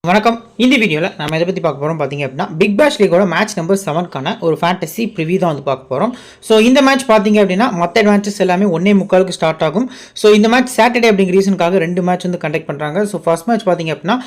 வணக்கம். இந்த வீடியோவில் நம்ம எதை பற்றி பார்க்க போகிறோம் பார்த்தீங்க அப்படின்னா பிக் பேஷ் லீகோட மேட்ச் நம்பர் 7க்கான ஒரு ஃபேண்டசி ப்ரிவியூ தான் வந்து பார்க்க போகிறோம். ஸோ இந்த மேட்ச் பார்த்தீங்க அப்படின்னா மற்ற மேட்சஸ் எல்லாமே 1:45 ஸ்டார்ட் ஆகும். ஸோ இந்த மேட்ச் சாட்டர்டே அப்படிங்கிற ரீசனுக்காக 2 மேட்ச் வந்து கண்டக்ட் பண்ணுறாங்க. ஸோ ஃபர்ஸ்ட் மேட்ச் பார்த்தீங்க அப்படின்னா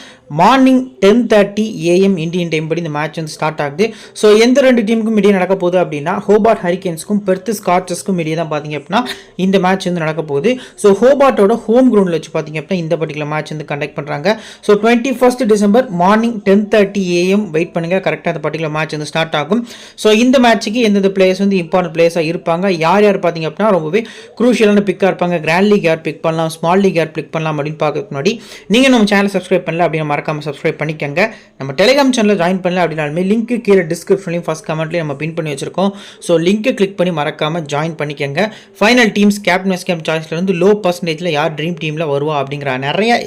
மார்னிங் 10:30 AM இந்தியன் டைம் படி இந்த மேட்ச் வந்து ஸ்டார்ட் ஆகுது. ஸோ எந்த 2 டீமுக்கும் இடையே நடக்க போகுது அப்படின்னா ஹோபார்ட் ஹரிகேன்ஸ்க்கும் பெர்த் ஸ்கார்ச்சஸ்க்கும் இடையே தான் பார்த்தீங்க அப்படின்னா இந்த மேட்ச் வந்து நடக்க போகுது. ஸோ ஹோபார்ட்டோட ஹோம் கிரவுண்டில் வச்சு பார்த்தீங்க அப்படின்னா இந்த பர்டிகுலர் மேட்ச் வந்து கண்டக்ட் பண்ணுறாங்க. So 21 December morning 10:30 AM wait பண்ணுங்க. கரெக்டாக அந்த பர்டிகுலர் மேட்ச் வந்து ஸ்டார்ட் ஆகும். ஸோ இந்த மேட்ச்சுக்கு எந்தெந்த பிளேயர்ஸ் வந்து இம்பார்ட்டன்ட் பிளேயர்ஸாக இருப்பாங்க, யார் யார் பார்த்தீங்க அப்படின்னா ரொம்பவே குரூஷியலான பிக்காக இருப்பாங்க, கிராண்ட் லீக் யார் பிக் பண்ணலாம், ஸ்மால் லீக் யார் பிக் பண்ணலாம் அப்படின்னு பார்க்கறதுக்கு முன்னாடி நீங்கள் நம்ம சேனல் சப்ஸ்கிரைப் பண்ணல அப்படின்னு மறக்காமல் சப்ஸ்கிரைப் பண்ணிக்கங்க. நம்ம டெலிகிராம் சேனலில் ஜாயின் பண்ணல அப்படின்னாலுமே லிங்க் கீழே டிஸ்கிரிப்ஷன்லையும் ஃபர்ஸ்ட் கமெண்ட்லையும் நம்ம பின் பண்ணி வச்சிருக்கோம். ஸோ லிங்க்கை கிளிக் பண்ணி மறக்காமல் ஜாயின் பண்ணிக்கங்க. Final teams captain vice captain சாய்ஸ்லேருந்து லோ பர்சன்டேஜில் யார் ட்ரீம் டீமில் வருவா அப்படிங்கிற நிறைய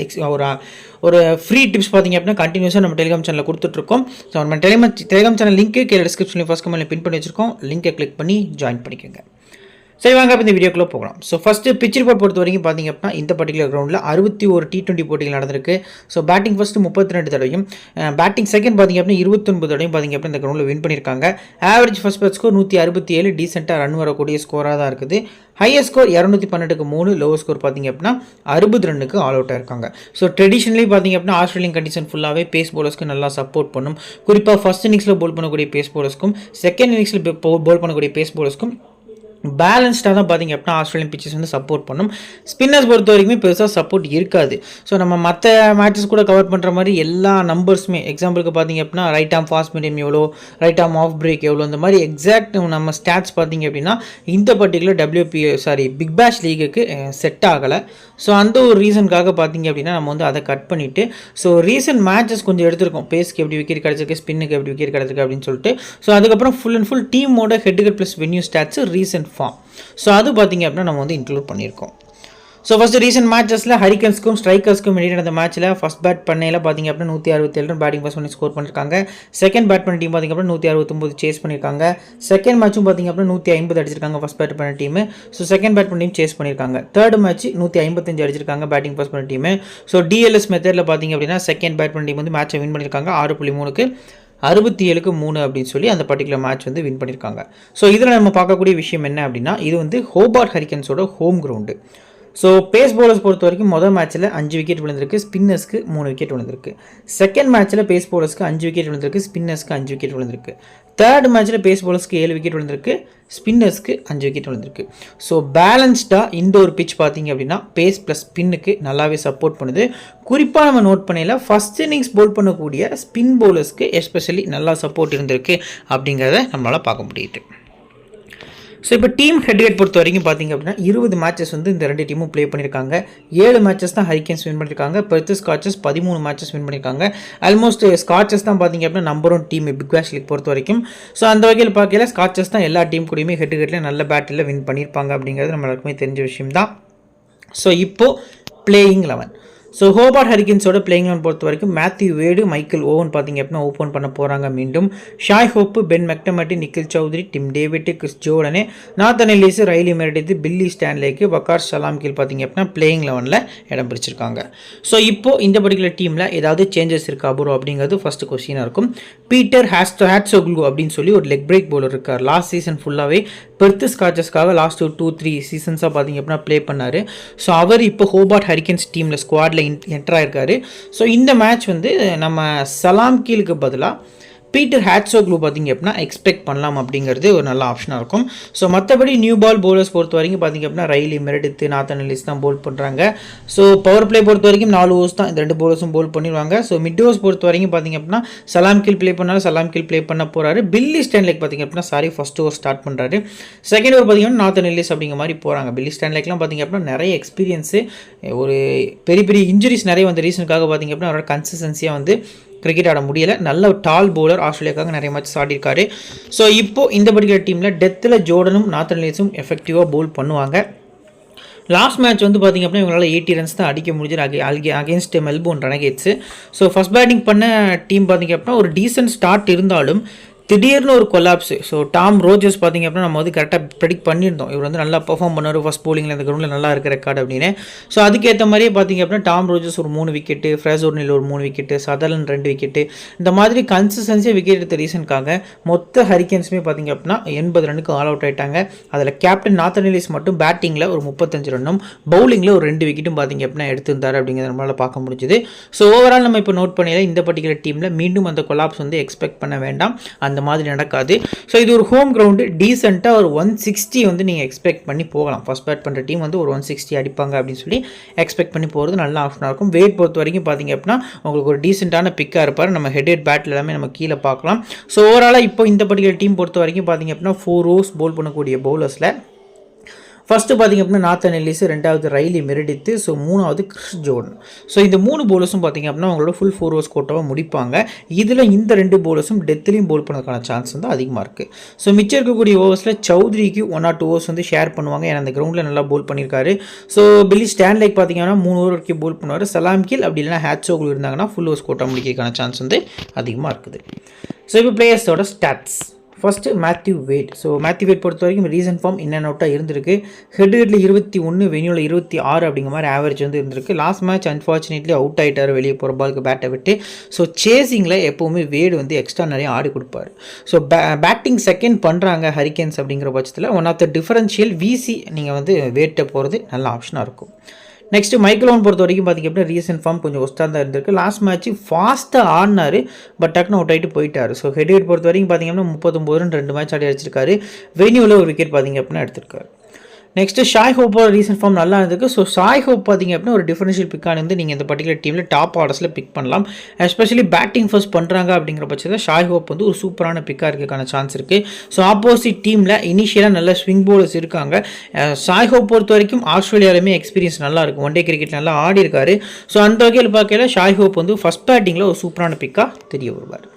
ஒரு ஃப்ரீ டிப்ஸ் பார்த்தீங்க அப்படின்னா கண்டினியூஸாக நம்ம டெலிகிராம் சேனலில் கொடுத்துட்ருக்கோம். ஸோ நம்ம டெலிகிராம் சேனல் லிங்க்கு கீழே டிஸ்கிரிப்ஷனில் ஃபர்ஸ்ட் கமெண்ட்டில் பின் பண்ணி வச்சிருக்கோம். லிங்கை கிளிக் பண்ணி ஜாயின் பண்ணிக்கோங்க. சரி, வாங்க இப்போ இந்த வீடியோக்குள்ளே போகலாம். ஸோ ஃபஸ்ட்டு பிச் ரிப்போர்ட் பொறுத்த வரைக்கும் பார்த்தீங்க அப்படின்னா இந்த பர்டிகுலர் கிரவுண்டில் 61 T20 போட்டிகள் நடந்திருக்கு. ஸோ பேட்டிங் ஃபஸ்ட்டு 32 தடவையும், பேட்டிங் செகண்ட் பார்த்தீங்க அப்படின்னா 29 தடவையும் பார்த்தீங்க அப்படின்னா இந்த கிரவுண்டில் வின் பண்ணியிருக்காங்க. ஆவரேஜ் ஃபர்ஸ்ட் பேட் ஸ்கோர் 167, டீசெண்டாக ரன் வரக்கூடிய ஸ்கோராக தான் இருக்குது. ஹையஸ்ட் ஸ்கோர் 212க்கு 3, லோவர் ஸ்கோர் பார்த்தீங்க அப்படின்னா 60 ரன்னுக்கு ஆல் அவுட்டாக இருக்காங்க. ஸோ ட்ரெடிஷனலி பார்த்தீங்க அப்படின்னா ஆஸ்திரேலியன் கண்டிஷன் ஃபுல்லாகவே பேஸ் பவுலர்ஸ்க்கு நல்லா சப்போர்ட் பண்ணும். குறிப்பாக ஃபர்ஸ்ட் இன்னிங்ஸில் போல் பண்ணக்கூடிய பேஸ் பவுலர்ஸ்க்கும் செகண்ட் இன்னிங்ஸில் போல் பண்ணக்கூடிய பேஸ் பவுலர்ஸ்க்கும் பேலன்ஸ்டாக தான் பார்த்தீங்க அப்படின்னா ஆஸ்திரேலியன் பிச்சஸ் வந்து சப்போர்ட் பண்ணும். ஸ்பின்னர்ஸ் பொறுத்த வரைக்குமே பெருசாக சப்போர்ட் இருக்காது. ஸோ நம்ம மற்ற மேட்சஸ் கூட கவர் பண்ணுற மாதிரி எல்லா நம்பர்ஸுமே எக்ஸாம்பிளுக்கு பார்த்தீங்க அப்படின்னா ரைட் ஆம் ஃபாஸ்ட் மீடியம் எவ்வளோ, ரைட் ஆம் ஆஃப் பிரேக் எவ்வளோ, இந்த மாதிரி எக்ஸாக்ட் நம்ம ஸ்டாட்ஸ் பார்த்தீங்க அப்படின்னா இந்த பர்டிகுலர் பிக் பேஷ் லீகுக்கு செட் ஆகலை. ஸோ அந்த ஒரு ரீசனுக்காக பார்த்தீங்க அப்படின்னா நம்ம வந்து அதை கட் பண்ணிவிட்டு ஸோ ரீசன்ட் மேட்சஸ் கொஞ்சம் எடுத்திருக்கோம். பேஸ்க்கு எப்படி விக்கெட் கிடச்சிருக்கு, ஸ்பின்னுக்கு எப்படி விக்கெட் கிடச்சிருக்கு அப்படின்னு சொல்லிட்டு. ஸோ அதுக்கப்புறம் ஃபுல் அண்ட் ஃபுல் டீமோட head plus venue stats recent form. So அது பார்த்தீங்க அப்படின்னா நம்ம வந்து இன்க்ளூட் பண்ணியிருக்கோம். ஸோ ஃபஸ்ட்டு ரீசன்ட் மேட்சஸில் ஹரிகன்ஸ்க்கும் ஸ்ட்ரைக்கர்ஸ்க்கும் இடையே நடந்த மேட்ச்சில் ஃபஸ்ட் பேட் பண்ணையில் பார்த்தீங்க அப்படின்னா 167 ரன் பேட்டிங் ஃபர்ஸ்ட் பண்ணி ஸ்கோர் பண்ணியிருக்காங்க. செகண்ட் பேட் பண்ண டீம் பார்த்தீங்க அப்படின்னா 169 சேஸ் பண்ணியிருக்காங்க. செகண்ட் மேட்சும் பார்த்தீங்க அப்படின்னா 150 அடிச்சிருக்காங்க ஃபஸ்ட் பேட் பண்ண டீம். ஸோ செகண்ட் பேட் பண்ண டீம் சேஸ் பண்ணியிருக்காங்க. தேர்ட் மேட்ச் 155 அடிச்சிருக்காங்க பேட்டிங் ஃபர்ஸ்ட் பண்ண டீம். ஸோ டிஎல்எஸ் மெத்தடில் பார்த்தீங்க அப்படின்னா செகண்ட் பேட் பண்ண டீம் வந்து மேட்சை வின் பண்ணியிருக்காங்க 6.3க்கு 67 அப்படின்னு சொல்லி அந்த பர்டிகுலர் மேட்ச் வந்து வின் பண்ணியிருக்காங்க. ஸோ இதில் நம்ம பார்க்கக்கூடிய விஷயம் என்ன அப்படின்னா இது வந்து ஹோபார்ட் ஹரிகன்ஸோட home ground. So pace bowlers பொறுத்த வரைக்கும் மொதல் மேட்ச்சில் 5 விக்கெட் விழுந்திருக்கு, ஸ்பின்னர்ஸ்க்கு 3 விக்கெட் விழுந்திருக்கு. செகண்ட் மேட்ச்சில் பேஸ் பவுலர்ஸ்க்கு 5 விக்கெட் விழுந்திருக்கு, ஸ்பின்னர்ஸ்க்கு 5 விக்கெட் விழுந்திருக்கு. தேர்ட் மேட்ச்சில் பேஸ் பவுலர்ஸ்க்கு 7 விக்கெட் விழுந்திருக்கு, ஸ்பின்னர்ஸ்க்கு 5 விக்கெட் விழுந்திருக்கு. ஸோ பேலன்ஸ்டாக இந்த ஒரு பிச் பார்த்தீங்க அப்படின்னா பேஸ் ப்ளஸ் ஸ்பின்னுக்கு நல்லாவே சப்போர்ட் பண்ணுது. குறிப்பாக நம்ம நோட் பண்ணல ஃபர்ஸ்ட் இன்னிங்ஸ் போல் பண்ணக்கூடிய ஸ்பின் பவுலர்ஸ்க்கு எஸ்பெஷலி நல்லா சப்போர்ட் இருந்திருக்கு அப்படிங்கிறத நம்மளால் பார்க்க முடியுது. ஸோ இப்போ டீம் ஹெட் பொறுத்த வரைக்கும் பார்த்தீங்க அப்படின்னா 20 மேட்சஸ் வந்து இந்த 2 டீமும் ப்ளே பண்ணியிருக்காங்க. 7 மேட்சஸ் தான் ஹரிகேன்ஸ் வின் பண்ணியிருக்காங்க. பெர்த் ஸ்கார்ச்சஸ் 13 மேட்சஸ் வின் பண்ணியிருக்காங்க. ஆல்மோஸ்ட் ஸ்கார்ச்சஸ் தான் பார்த்தீங்க அப்படின்னா நம்பர் 1 டீம் பிக் பேஷ் லீக் பொறுத்த வரைக்கும். ஸோ அந்த வகையில் பார்க்கல ஸ்கார்ச்சஸ் தான் எல்லா டீம் கூடயுமே ஹெட்டில் நல்ல பேட்டில் வின் பண்ணியிருப்பாங்க அப்படிங்கிறது நம்ம எல்லாருக்குமே தெரிஞ்ச விஷயம் தான். ஸோ இப்போது பிளேயிங் 11. ஸோ ஹோபார்ட் ஹரிகன்ஸோட பிளேயிங் 11 பொறுத்த வரைக்கும் மேத்யூ வேடு, மைக்கேல் ஓவன் பார்த்தீங்க அப்படின்னா ஓப்பன் பண்ண போகிறாங்க. மீண்டும் ஷாய் ஹோப்பு, பென் மெக்டமட்டி, Nikhil Chaudhary, Tim David, Chris ஜோர்டனே, Nathan Ellis, Riley Meredith, Billy Stanlake, Waqar Salamkheil பார்த்தீங்க அப்படின்னா பிளேயிங் 11ல் இடம் பிடிச்சிருக்காங்க. ஸோ இப்போது இந்த பர்டிகுலர் டீமில் ஏதாவது சேஞ்சஸ் இருக்கா ப்ரோ அப்படிங்கிறது ஃபஸ்ட்டு கொஸ்டினாக இருக்கும். பீட்டர் ஹேட்ஸோக்லு அப்படின்னு சொல்லி ஒரு லெக் பிரேக் பவுலர் இருக்கார். லாஸ்ட் சீசன் ஃபுல்லாகவே பெர்த் ஸ்கார்ச்சஸ்க்காக லாஸ்ட் 2-3 சீசன்ஸாக பார்த்தீங்க அப்படின்னா ப்ளே பண்ணார். ஸோ அவர் இப்போ ஹோபார்ட் ஹரிகன்ஸ் டீமில் ஸ்குவாடில் என்டர் ஆயிருக்காரு. ஸோ இந்த மேட்ச் வந்து நம்ம சலாம் கீலுக்கு பதிலாக பீட்டர் ஹேட்ஸோக்லு பார்த்தீங்க அப்படின்னா எக்ஸ்பெக்ட் பண்ணலாம் அப்படிங்கிறது ஒரு நல்ல ஆப்ஷனாக இருக்கும். ஸோ மற்றபடி நியூ பால் பவுலர்ஸ் பொறுத்த வரைக்கும் பார்த்தீங்க அப்படின்னா ரைலி மெரிடித், நாத்தன் எல்லிஸ் தான் போல் பண்ணுறாங்க. ஸோ பவர் பிளே பொறுத்த வரைக்கும் 4 ஓவர்ஸ் தான் இந்த 2 பவுலர்ஸும் போல் பண்ணிடுவாங்க. ஸோ மிட் ஓவர்ஸ் பொறுத்த வரைக்கும் பார்த்தீங்க அப்படின்னா சலாம் கீல் ப்ளே பண்ணாலும் சலாம் கீல் ப்ளே பண்ண போகிறாரு. பில்லி ஸ்டான்லேக் பார்த்தீங்க அப்படின்னா ஃபர்ஸ்ட் ஓவர் ஸ்டார்ட் பண்ணுறாரு. செகண்ட் ஓவர் பார்த்தீங்கன்னா நாத்தன் எல்லிஸ் அப்படிங்கிற மாதிரி போகிறாங்க. பில்லி ஸ்டான்லேக்லாம் பார்த்தீங்க அப்படின்னா நிறைய எக்ஸ்பீரியன்ஸு, ஒரு பெரிய பெரிய இன்ஜுரிஸ் நிறைய வந்த ரீசனுக்காக பார்த்தீங்க அப்படின்னா அவரோட கன்சிஸ்டன்சியாக வந்து கிரிக்கெட் ஆட முடியலை. நல்ல டால் பவுலர், ஆஸ்திரேலியாவுக்காக நிறைய மேட்ச் ஆடிருக்காரு. ஸோ இப்போது இந்த பர்டிகுலர் டீமில் டெத்தில் ஜோர்டனும் நாத்தன் எல்லிஸும் எஃபெக்டிவாக பவுல் பண்ணுவாங்க. லாஸ்ட் மேட்ச் வந்து பார்த்திங்க அப்படின்னா இவங்களால் 80 ரன்ஸ் தான் அடிக்க முடிஞ்சது against Melbourne Renegades. So first batting பண்ண டீம் பார்த்திங்க அப்படின்னா ஒரு டீசென்ட் ஸ்டார்ட் இருந்தாலும் திடீர்னு ஒரு கொலாப்ஸ். ஸோ டாம் ரோஜர்ஸ் பார்த்திங்க அப்படின்னா நம்ம வந்து கரெக்டாக ப்ரெடிக்ட் பண்ணியிருந்தோம், இவர் வந்து நல்லா பர்ஃபார்ம் பண்ணார் ஃபஸ்ட் போலிங்கில் இந்த கிரௌண்டில் நல்லா இருக்க ரெக்கார்டு அப்படின்னு. ஸோ அதுக்கேற்ற மாதிரியே பார்த்திங்க அப்படின்னா டாம் ரோஜர்ஸ் ஒரு 3 விக்கெட்டு, ஃப்ரேசர் நில் ஒரு 3 விக்கெட்டு, சதர்லன் 2 விக்கெட்டு, இந்த மாதிரி கன்சிஸ்டன்சியாக விக்கெட் எடுத்த ரீசனுக்காக மொத்த ஹரிக்கன்ஸுமே பார்த்திங்க அப்படின்னா 80 ரன்னுக்கு ஆல் அவுட் ஆகிட்டாங்க. அதில் கேப்டன் நாத்தன் எல்லிஸ் மட்டும் பேட்டிங்கில் ஒரு 35 ரன்னும் பவுலிங்கில் ஒரு 2 விக்கெட்டும் பார்த்திங்க அப்படின்னா எடுத்திருந்தார் அப்படிங்கிறத நம்மளால் பார்க்க முடிஞ்சுது. ஸோ ஓவரால் நம்ம இப்போ நோட் பண்ணிடலாம், இந்த பர்டிகுலர் டீமில் மீண்டும் அந்த கொலாப்ஸ் வந்து எக்ஸ்பெக்ட் பண்ண வேண்டாம், அந்த மாதிரி நடக்காது. ஸோ இது ஒரு ஹோம் கிரவுண்டு, டீசெண்டாக ஒரு 160 வந்து நீங்கள் எக்ஸ்பெக்ட் பண்ணி போகலாம். ஃபர்ஸ்ட் பேட் பண்ணுற டீம் வந்து ஒரு 160 அடிப்பாங்க அப்படின்னு சொல்லி எக்ஸ்பெக்ட் பண்ணி போகிறது நல்ல ஆப்ஷனாக இருக்கும். வெயிட் பொறுத்த வரைக்கும் பார்த்திங்க அப்படின்னா உங்களுக்கு ஒரு டீசெண்டான பிக்காக இருப்பார். நம்ம ஹெட் பேட்டில் எல்லாமே நம்ம கீழே பார்க்கலாம். ஸோ ஓவராலாக இப்போ இந்த பர்டிகுலர் டீம் பொறுத்த வரைக்கும் பார்த்திங்க அப்படின்னா 4 ஓவர்ஸ் போல் பண்ணக்கூடிய பவுலர்ஸில் ஃபஸ்ட்டு பார்த்திங்க அப்படின்னா நாத்தன் எல்லிஸ், ரெண்டாவது ரைலி மெரிடித்து, ஸோ மூணாவது கிறிஸ் ஜோர்டன். ஸோ இந்த 3 போலர்ஸும் பார்த்திங்க அப்படின்னா அவங்களோட ஃபுல் 4 ஓவர்ஸ் கோட்டாவை முடிப்பாங்க. இதில் இந்த 2 போலர்ஸும் டெத்துலையும் போல் பண்ணதுக்கான சான்ஸ் வந்து அதிகமாக இருக்குது. ஸோ மிச்சம் இருக்கக்கூடிய ஓவர்ஸில் சௌத்ரிக்கு 1 or 2 ஓவர்ஸ் வந்து ஷேர் பண்ணுவாங்க, ஏன்னா அந்த கிரௌண்டில் நல்லா போல் பண்ணியிருக்காரு. ஸோ பில்லி ஸ்டான்லேக் பார்த்திங்கன்னா 3 ஓவர் வரைக்கும் போல் பண்ணுவார். சலாம் கீல் அப்படி இல்லைனா ஹேட்சோகுல் இருந்தாங்கன்னா ஃபுல் ஓவர்ஸ் கோட்டா முடிக்கிறதுக்கான சான்ஸ் வந்து அதிகமாக இருக்குது. ஸோ இப்போ பிளேயர்ஸோட stats. First Matthew Wade. So Matthew Wade பொறுத்த வரைக்கும் ரீசன்ட் ஃபார்ம் இன் அண்ட் அவுட்டாக இருந்திருக்கு. ஹெட்ல 21, வெனியூவில் 26 அப்படிங்கிற மாதிரி ஆவரேஜ் வந்து இருந்திருக்கு. லாஸ்ட் மேட்ச் அன்ஃபார்ச்சுனேட்லி அவுட் ஆகிட்டார் வெளியே போகிற பாலுக்கு பேட்டை விட்டு. ஸோ சேசிங்கில் எப்போவுமே வேடு வந்து எக்ஸ்ட்ரா நிறைய ஆடி கொடுப்பார். ஸோ பேட்டிங் செகண்ட் பண்ணுறாங்க ஹரிக்கன்ஸ் அப்படிங்கிற பட்சத்தில் ஒன் ஆஃப் த டிஃபரன்ஷியல் விசி நீங்கள் வந்து வேட்டை போகிறது நல்ல ஆப்ஷனாக இருக்கும். நெக்ஸ்ட்டு மைக்கேலோன் பொறுத்த வரைக்கும் பார்த்திங்க அப்படின்னா ரீசன்ட் ஃபார்ம் கொஞ்சம் ஒஸ்ட்டாக தான் இருந்திருக்கு. லாஸ்ட் மேட்ச் ஃபாஸ்ட்டாக ஆடினார், பட் டக்குன்னு அவுட் ஆகிட்டு போயிட்டார். ஸோ ஹெட் பொறுத்த வரைக்கும் பார்த்திங்க அப்படின்னா 39 ரன் 2 மேட்ச் ஆடி அடிச்சிருக்காரு. வெனியூவில் ஒரு விக்கெட் பார்த்திங்க அப்படின்னா எடுத்திருக்காரு. நெக்ஸ்ட்டு ஷாய் ஹோப்போட ரீசன்ட் ஃபார்ம் நல்லா இருந்திருக்கு. ஸோ ஷாய் ஹோப் பார்த்திங்க அப்படின்னா ஒரு டிஃபரன்ஷியல் பிக்கான வந்து நீங்கள் இந்த பர்டிகுலர் டீமில் டாப் ஆர்டர்ஸில் பிக் பண்ணலாம். எஸ்பெஷலி பேட்டிங் ஃபர்ஸ்ட் பண்ணுறாங்க அப்படிங்கிற பட்சத்தில் ஷாய் ஹோப் வந்து ஒரு சூப்பரான பிக்காக இருக்கிறதுக்கான சான்ஸ் இருக்குது. ஸோ ஆப்போசிட் டீமில் இனிஷியலாக நல்ல ஸ்விங் போலர்ஸ் இருக்காங்க. ஷாய் ஹோப் பொறுத்த வரைக்கும் ஆஸ்திரேலியாலுமே எக்ஸ்பீரியன்ஸ் நல்லா இருக்கும், ஒன் டே கிரிக்கெட் நல்லா ஆடி இருக்காரு. ஸோ அந்த வகையில் பார்க்கல ஷாய் ஹோப் வந்து ஃபஸ்ட் பேட்டிங்கில் ஒரு சூப்பரான பிக்காக தெரிய வருவார்.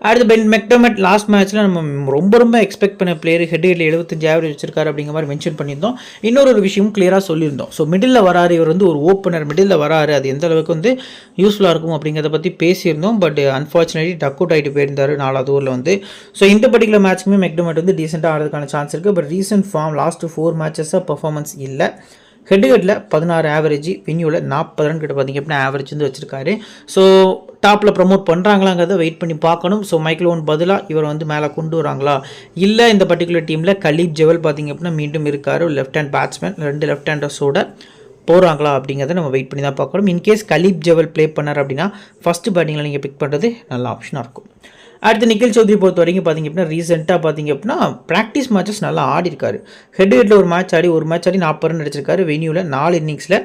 அடுத்து பென் மெக்டர்மட் லாஸ்ட் மேட்ச்சில் நம்ம ரொம்ப எக்ஸ்பெக்ட் பண்ண பிளேயர் ஹெட்டில் 75 ஆவரேஜ் வச்சிருக்காரு அப்படிங்கிற மாதிரி மென்ஷன் பண்ணியிருந்தோம். இன்னொரு விஷயமும் கிளியராக சொல்லியிருந்தோம். ஸோ மிடில் வராரு, இவர் வந்து ஒரு ஓப்பனர் மிடில் வராரு, அது எந்த அளவுக்கு வந்து யூஸ்ஃபுல்லாக இருக்கும் அப்படிங்கிறத பற்றி பேசியிருந்தோம். பட் அன்ஃபார்ச்சுனேட்லி டக் அவுட் ஆகிட்டு போயிருந்தார் 4வது ஓவரில் வந்து. ஸோ இந்த பர்டிகுலர் மேட்ச்சுமே மெக்டர்மட் வந்து டீசெண்டாக ஆடுறதுக்கான சான்ஸ் இருக்குது. பட் ரீசன்ட் ஃபார்ம் லாஸ்ட்டு 4 மேட்சஸாக பர்ஃபார்மன்ஸ் இல்லை. ஹெட்ல 16 ஆவரேஜ், வென்யூவில் 40 ரன் கிட்ட பார்த்திங்க அப்படின்னா ஆவரேஜ் வந்து வச்சிருக்காரு. ஸோ டாப்பில் ப்ரமோட் பண்ணுறாங்களாங்கிறத வெயிட் பண்ணி பார்க்கணும். ஸோ மைக்கேலோன் பதிலாக இவர் வந்து மேலே கொண்டு வராங்களா, இல்லை இந்த பர்டிகுலர் டீமில் கலீப் ஜெவல் பார்த்திங்க அப்படின்னா மீண்டும் இருக்கார், லெஃப்ட் ஹேண்ட் பேட்ஸ்மேன், 2 லெஃப்ட் ஹேண்டர்ஸோட போகிறாங்களா அப்படிங்கிறத நம்ம வெயிட் பண்ணி தான் பார்க்கணும். இன்கேஸ் கலீப் ஜெவல் ப்ளே பண்ணார் அப்படின்னா ஃபஸ்ட்டு பேட்டிங்கில் நீங்கள் பிக் பண்ணுறது நல்ல ஆப்ஷனாக இருக்கும். அடுத்து நிக்கில் சௌத்ரி பொறுத்த வரைக்கும் பார்த்திங்க அப்படின்னா ரீசெண்டாக பார்த்திங்க அப்படின்னா ப்ராக்டிஸ் மேட்சஸ் நல்லா ஆடி இருக்காரு. ஹெட்டில் ஒரு மேட்ச் ஆடி 40 ரன் அடிச்சிருக்காரு. வென்யூவில் 4 இன்னிங்ஸில்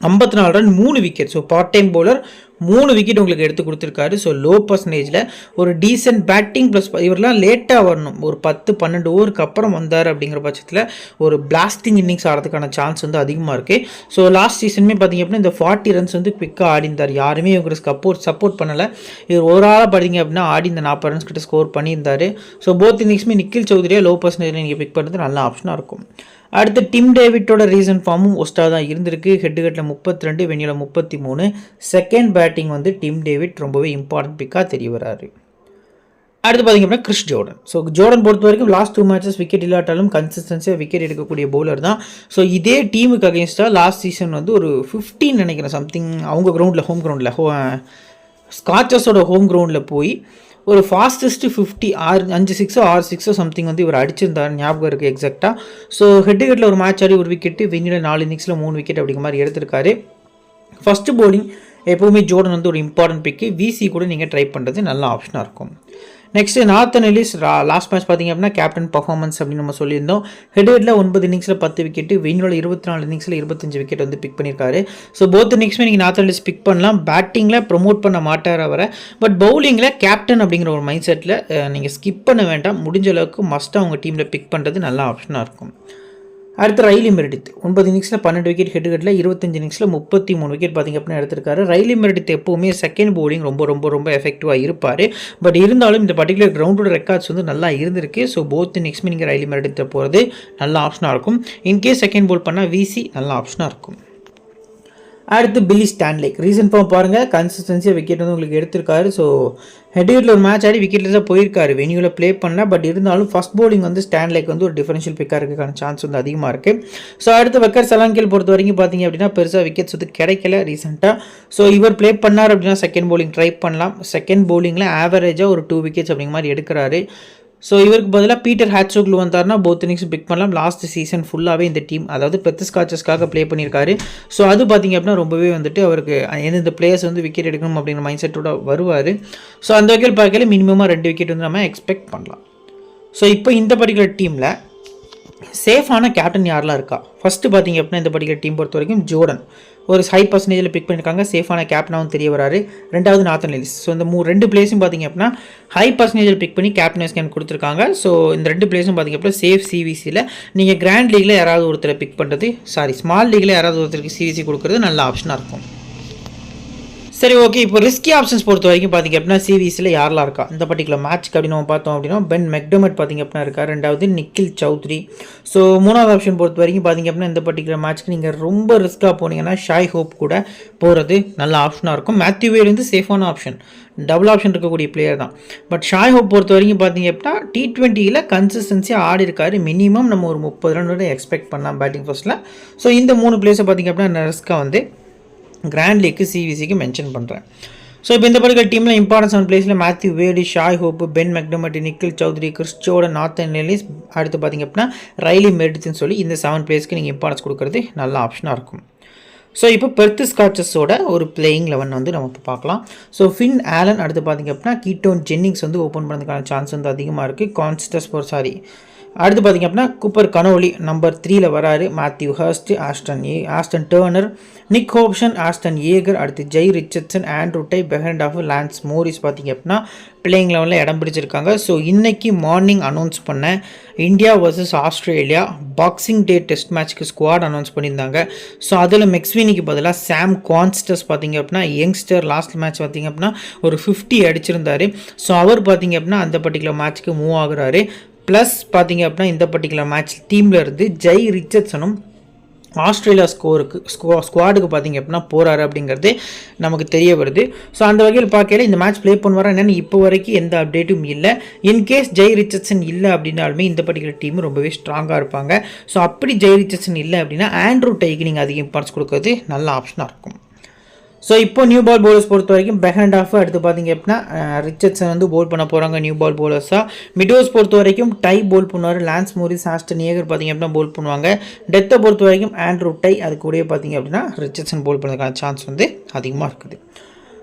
54 run 3 wicket. So part time bowler 3 wicket உங்களுக்கு எடுத்து கொடுத்துருக்காரு. ஸோ லோ பர்சன்டேஜில் ஒரு டீசென்ட் பேட்டிங் ப்ளஸ் இவரெலாம் லேட்டாக வரணும், ஒரு 10-12 ஓவருக்கு அப்புறம் வந்தார் அப்படிங்கிற பட்சத்தில் ஒரு பிளாஸ்டிங் இன்னிங்ஸ் ஆடுறதுக்கான சான்ஸ் வந்து அதிகமாக இருக்குது. ஸோ லாஸ்ட் சீசனுமே பார்த்திங்க அப்படின்னா இந்த 40 ரன்ஸ் வந்து குவிக்காக ஆடிந்தார், யாருமே இவங்களுக்கு சப்போர்ட் பண்ணலை. இவர் ஒரு ஆளாக பார்த்திங்க அப்படின்னா ஆடி இந்த 40 ரன்ஸ் கிட்ட ஸ்கோர் பண்ணியிருந்தார். ஸோ போத் இன்னிங்ஸுமே நிக்கில் சௌத்ரியாக லோ பர்சன்டேஜில் நீங்கள் பிக் பண்ணுறது நல்ல ஆப்ஷனாக இருக்கும். அடுத்து டிம் டேவிட்டோட ரீசன்ட் ஃபார்மும் ஒஸ்ட்டாக தான் இருந்திருக்கு. ஹெட்டில் 32, வெனியூவில் 33. செகண்ட் பேட்டிங் வந்து டிம் டேவிட் ரொம்பவே இம்பார்ட்டன்ட் பிக்காக தெரிய வராரு. அடுத்து பார்த்திங்க அப்படின்னா கிறிஸ் ஜோர்டன். ஸோ ஜோர்டன் பொறுத்த வரைக்கும் லாஸ்ட் 2 மேட்சஸ் விக்கெட் இல்லாட்டாலும் கன்சிஸ்டன்சியாக விக்கெட் எடுக்கக்கூடிய பவுலர் தான். ஸோ இதே டீமுக்கு அகேன்ஸ்டாக லாஸ்ட் சீசன் வந்து ஒரு 15 நினைக்கிறேன் சம்திங் அவங்க கிரவுண்டில் ஹோம் கிரவுண்டில் ஸ்காச்சஸோட ஹோம் கிரவுண்டில் போய் ஒரு ஃபாஸ்டஸ்ட்டு 50 5 6 6 6 சம்திங் வந்து இவர் அடிச்சிருந்தார், ஞாபகம் இருக்குது எக்ஸாக்டாக. ஸோ ஹெட்டில் ஒரு மேட்ச் ஆடி 1 விக்கெட்டு, வென்யூவில் 4 இன்னிங்ஸில் 3 விக்கெட் அப்படிங்கிற மாதிரி எடுத்திருக்காரு. ஃபஸ்ட்டு பவுலிங் எப்போவுமே ஜோர்டன் வந்து ஒரு இம்பார்ட்டன்ட் பிக்கு, விசி கூட நீங்கள் ட்ரை பண்ணுறது நல்ல ஆப்ஷனாக இருக்கும். Next Nathan Ellis last match பார்த்திங்க அப்படின்னா கேப்டன் பர்ஃபார்மன்ஸ் அப்படின்னு நம்ம சொல்லியிருந்தோம். ஹெட்ல 9 இன்னிங்ஸில் 10 விக்கெட்டு, வென்யூவில் 24 இன்னிங்ஸில் 25 விக்கெட் வந்து பிக் பண்ணியிருக்காரு. ஸோ போத் இன்னிங்ஸுமே நீங்கள் நார்த்தன் எல்லிஸ் பிக் பண்ணலாம். பேட்டிங்கில் ப்ரொமோட் பண்ண மாட்டார் அவரை, பட் பவுலிங்கில் கேப்டன் அப்படிங்கிற ஒரு மைண்ட் செட்டில் நீங்கள் ஸ்கிப் பண்ண வேண்டாம், முடிஞ்ச அளவுக்கு மஸ்ட்டாக உங்கள் டீமில் பிக் பண்ணுறது நல்ல ஆப்ஷனாக இருக்கும். அடுத்து ரைலி மெரிடித் 9 இன்னிங்ஸில் 12 விக்கெட், ஹெட்ல 25 இன்னிங்ஸில் 33 விக்கெட் பார்த்திங்க அப்படின்னா எடுத்திருக்காரு. ரைலி மெரிடித் எப்போவுமே செகண்ட் பவுலிங் ரொம்ப எஃபெக்டிவாக இருப்பார். பட் இருந்தாலும் இந்த பர்டிகுலர் கிரவுண்டோட ரெக்கார்ட்ஸ் வந்து நல்லா இருந்திருக்கு. ஸோ போத் இன்னிங்ஸுமே நீங்கள் ரைலி மெரிடித்தை போகிறது நல்ல ஆப்ஷனாக இருக்கும். இன்கேஸ் செகண்ட் பவுல் பண்ணால் விசி நல்ல ஆப்ஷனாக இருக்கும். அடுத்து பில்லி ஸ்டான்லேக் ரீசன்ட் ஃபார்ம் பாருங்கள், கன்சிஸ்டன்சியாக விக்கெட் வந்து உங்களுக்கு எடுத்திருக்காரு. ஸோ ஹெட்விட்டில் ஒரு மேட்ச் ஆடி விக்கெட்டில் தான் போயிருக்காரு, வெனியூவில் ப்ளே பண்ண. பட் இருந்தாலும் ஃபஸ்ட் பவுலிங் வந்து ஸ்டான்லேக் வந்து ஒரு டிஃபரன்ஷியல் பிக்காக இருக்கிறதுக்கான சான்ஸ் வந்து அதிகமாக இருக்குது. ஸோ அடுத்து வெக்கர் சலாங்கில் பொறுத்த வரைக்கும் பார்த்தீங்க அப்படின்னா பெருசாக விக்கெட்ஸ் வந்து கிடைக்கல ரீசெண்டாக. ஸோ இவர் ப்ளே பண்ணார் அப்படின்னா செகண்ட் பவுலிங் ட்ரை பண்ணலாம். செகண்ட் பவுலிங்கில் ஆவரேஜாக ஒரு 2 விக்கெட்ஸ் அப்படிங்கிற மாதிரி எடுக்கிறாரு. ஸோ இவருக்கு பதிலாக பீட்டர் ஹேட்சோக்லு வந்தார்னா போத் இன்னிங்ஸும் பிக் பண்ணலாம். லாஸ்ட் சீசன் ஃபுல்லாகவே இந்த டீம் அதாவது பெத் ஸ்காட்சஸ்க்காக ப்ளே பண்ணியிருக்காரு. ஸோ அது பார்த்திங்க அப்படின்னா ரொம்பவே வந்துட்டு அவருக்கு எந்தெந்த பிளேயர்ஸ் வந்து விக்கெட் எடுக்கணும் அப்படிங்கிற மைண்ட் செட்டோட வருவார். ஸோ அந்த வகையில் பார்க்கல மினிமமாக 2 விக்கெட் வந்து நம்ம எக்ஸ்பெக்ட் பண்ணலாம். ஸோ இப்போ இந்த பர்டிகுலர் டீமில் சேஃபான கேப்டன் யாரெலாம் இருக்கா? ஃபஸ்ட்டு பார்த்திங்க அப்படின்னா இந்த பர்டிகுலர் டீம் பொறுத்த வரைக்கும் ஜோர்டன் ஒரு ஹை பர்சன்டேஜில் பிக் பண்ணியிருக்காங்க, சேஃபான கேப்டனாகவும் தெரிய வராரு. ரெண்டாவது நாத்தன் எல்லிஸ். ஸோ இந்த 2 பிளேஸும் பார்த்திங்க அப்படின்னா ஹை பர்சன்டேஜில் பிக் பண்ணி கேப்டன் ஸ்கேன் கொடுத்துருக்காங்க. ஸோ இந்த 2 பிளேஸும் பார்த்திங்க அப்படின்னா சேஃப் சிவிசியில் நீங்கள் கிராண்ட் லீகில் யாராவது ஒருத்தரை பிக் பண்ணுறது, ஸ்மால் லீகில் யாராவது ஒருத்தருக்கு சிவிசி கொடுக்குறது நல்ல ஆப்ஷனாக இருக்கும். சரி, ஓகே. இப்போ ரிஸ்கி ஆப்ஷன்ஸ் பொறுத்த வரைக்கும் பார்த்திங்க அப்படின்னா சிவிஸில் யாரெலாம் இருக்கா இந்த பர்டிகுலர் மேட்ச்க்கு அப்படின்னு நம்ம பார்த்தோம் அப்படின்னா பென் மெக்டர்மட் பார்த்திங்க அப்படின்னா இருக்கார். ரெண்டாவது நிக்கில் சௌத்ரி. ஸோ மூணாவது ஆப்ஷன் பொறுத்த வரைக்கும் பார்த்திங்க அப்படின்னா இந்த பர்டிகுலர் மேட்ச்க்கு நீங்கள் ரொம்ப ரிஸ்க்காக போனீங்கன்னா ஷாய் ஹோப் கூட போகிறது நல்ல ஆப்ஷனாக இருக்கும். மேத்யூ வேட் வந்து சேஃபான ஆப்ஷன், டபுள் ஆப்ஷன் இருக்கக்கூடிய பிளேயர் தான். பட் ஷாய் ஹோப் பொறுத்த வரைக்கும் பார்த்திங்க அப்படின்னா T20யில் கன்சிஸ்டன்சியாக ஆடி இருக்காரு. மினிமம் நம்ம ஒரு 30 ரன் வரை எக்ஸ்பெக்ட் பண்ணலாம் பேட்டிங் ஃபர்ஸ்ட்டில். ஸோ இந்த 3 பிளேஸை பார்த்திங்க அப்படின்னா ரிஸ்க்காக வந்து கிராண்ட் லீக்கு சிவிசிக்கு மென்ஷன் பண்ணுறேன். ஸோ இப்போ இந்த பர்டிகுலர் டீமில் இம்பார்ட்டன்ஸ் ஆன பிளேஸில் Matthew Wade, Shai Hope, Ben McDermott, Nikhil Chaudhary, Chris Jordan, Nathan Ellis, அடுத்து பார்த்திங்க அப்படின்னா ரைலி மெரிடித்னு சொல்லி இந்த 7 பிளேஸ்க்கு நீங்கள் இம்பார்ட்டன்ஸ் கொடுக்குறது நல்ல ஆப்ஷனாக இருக்கும். ஸோ இப்போ பெர்த் ஸ்காட்சஸோட ஒரு பிளேயிங் 11 வந்து நம்ம இப்போ பார்க்கலாம். ஸோ ஃபின் ஆலன், அடுத்து பார்த்திங்க அப்படின்னா கீட்டோன் ஜென்னிங்ஸ் வந்து ஓப்பன் பண்ணுறதுக்கான சான்ஸ் வந்து அதிகமாக இருக்குது. அடுத்து பார்த்திங்க அப்படின்னா கூப்பர் கனோலி நம்பர் 3ல் வராரு. Matthew Hurst, Ashton Turner, Nick Hobson, Ashton Agar, அடுத்து Jhye Richardson, Andrew Tye, Behrendorff, Lance Morris பார்த்திங்க அப்படின்னா பிளேயிங் லெவலில் இடம் பிடிச்சிருக்காங்க. ஸோ இன்றைக்கி மார்னிங் அனௌன்ஸ் பண்ண India versus Australia Boxing Day Test மேட்ச்க்கு ஸ்குவாட் அனௌன்ஸ் பண்ணியிருந்தாங்க. ஸோ அதில் மெக்ஸ்வினிக்கு பதிலாக சாம் கான்ஸ்டஸ் பார்த்திங்க அப்படின்னா யங்ஸ்டர் லாஸ்ட் மேட்ச் பார்த்திங்க அப்படின்னா ஒரு 50 அடிச்சிருந்தார். ஸோ அவர் பார்த்திங்க அப்படின்னா அந்த பர்டிகுலர் மேட்ச்க்கு மூவ் ஆகுறாரு. ப்ளஸ் பார்த்திங்க அப்படின்னா இந்த பர்டிகுலர் மேட்ச் டீமில் இருந்து ஜெய் ரிச்சர்ட்சனும் ஆஸ்திரேலியா ஸ்குவாடுக்கு பார்த்திங்க அப்படின்னா போகிறாரு அப்படிங்கிறது நமக்கு தெரிய வருது. ஸோ அந்த வகையில் பார்க்கல இந்த மேட்ச் ப்ளே பண்ணுவாரா என்னென்னு இப்போ வரைக்கும் எந்த அப்டேட்டும் இல்லை. இன்கேஸ் ஜெய் ரிச்சர்ட்சன் இல்லை அப்படின்னாலுமே இந்த பர்டிகுலர் டீம் ரொம்பவே ஸ்ட்ராங்காக இருப்பாங்க. ஸோ அப்படி ஜெய் ரிச்சர்ட்சன் இல்லை அப்படின்னா ஆண்ட்ரூ டைக்கு நீங்கள் அதிக இம்பார்ட்டன்ஸ் கொடுக்கறது நல்ல ஆப்ஷனாக இருக்கும். ஸோ இப்போ நியூ பால் பவுலர்ஸ் பொறுத்த வரைக்கும் பெஹண்ட் ஆஃப், அடுத்து பார்த்திங்க அப்படின்னா ரிச்சர்ட்சன் வந்து போல் பண்ண போகிறாங்க நியூ பால் பவுலர்ஸாக. மிடோஸ் பொறுத்த வரைக்கும் டை போல் பண்ணுவார். லான்ஸ் மோரிஸ், ஆஸ்டன் ஏகர் பார்த்திங்க அப்படின்னா போல் பண்ணுவாங்க. டெத்தை பொறுத்த வரைக்கும் ஆண்ட்ரூ டை, அது கூட பார்த்திங்க அப்படின்னா ரிச்சர்ட்சன் போல் பண்ணுறதுக்கான சான்ஸ் வந்து அதிகமாக இருக்குது.